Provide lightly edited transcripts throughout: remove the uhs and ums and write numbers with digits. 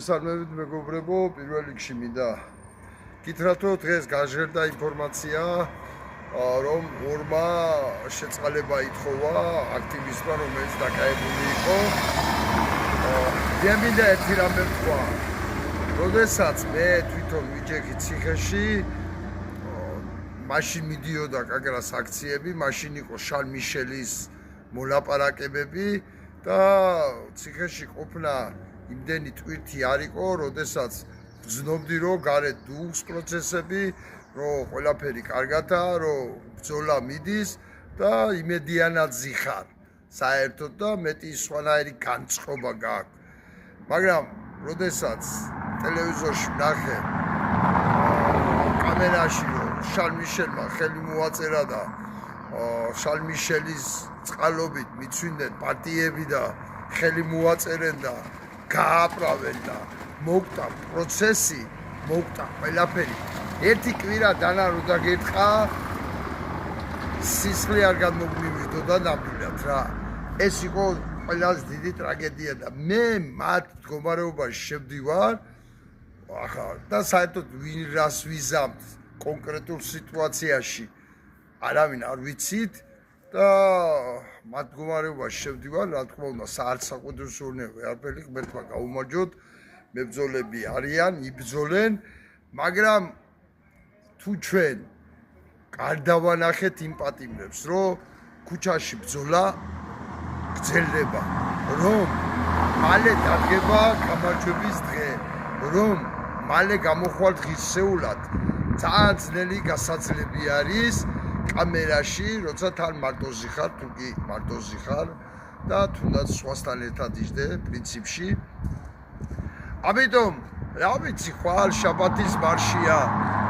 მოგესალმებით მეგობრებო, პირველ რიგში მინდა გითხრათ, რომ დღეს გაჟღერდა ინფორმაცია, რომ ორმა შეწყალება ითხოვა აქტივისტმა, რომელიც დაკავებული იყო. მე მინდა ერთი რამე ვთქვა. როდესაც მე თვითონ ვიჯექი ციხეში, მაშინ მიდიოდა კაგრას აქციები, მაშინ იყო შარლ მიშელის მოლაპარაკებები და ციხეში ყოფნა იმდენი ტვირთი არ იყო, როდესაც ვძნობდი, რომ გარეთ დუხს პროცესები, რომ ყველაფერი კარგადაა, რომ ბრძოლა მიდის და იმედიანად ზიხარ საერთოდ და მეტი სხვანაირი განწყობა გაქვს. მაგრამ როდესაც ტელევიზორში ვნახე კამერაში, რომ შარლ მიშელმა ხელი მოაწერა და შარლ მიშელის წყალობით მიცვიდნენ პარტიები და ხელი მოაწერენ და გააправენ და მოვკდა პროცესი, მოვკდა ყველაფერი. ერთი კვირა დანა რო დაგეთხა, სისხლი არ გამომივიდოდა ნამდვილად რა. ეს იყო ყველაზე დიდი ტრაგედია და მე მათ მდგომარეობაში შევდივარ და საერთოდ ვინ რას ვიზამთ კონკრეტულ სიტუაციაში არავინ არ ვიცით და მათ მდგომარეობაში შევდივარ, რა თქმა უნდა, საერთაშორისო უნივერსიტეტი არაფერი ღმერთმა გაუმარჯოთ, მებრძოლები არიან, იბრძოlen, მაგრამ თუ ჩვენ გარდავანახეთ იმ პატიმრებს, რომ ქუჩაში ბრძოლა გრძელდება, რომ მალე დადგება გამარჯვების დღე, რომ მალე გამოხვალ ღირსეულად, ძალიან ძნელი გასაძლები არის კამერაში, როცა თან მარტოზე ხარ, თუ კი მარტოზე ხარ და თუნდაც სხვასთან ერთად იჯდე პრინციპში. ამიტომ, რა ვიცი, ხვალ შაბათის მარშია,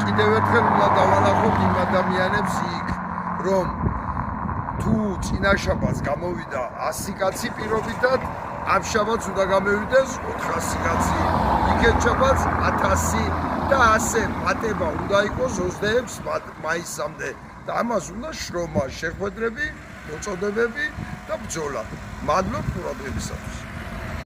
კიდევ ერთხელ უნდა დავანახოთ იმ ადამიანებს იქ, რომ თუ წინა შაბათს გამოვიდა 100 კაცი პირობითად, ამ შაბათს უნდა გამოვიდეს 400 კაცი, იქეთ შაბათს 1000 და ასე პატება უნდა იყოს 26 მაისამდე და ამას უნდა შრომა, შეხვედრები, მოწოდებები და ბრძოლა. მადლობ ყურადღებისათვის.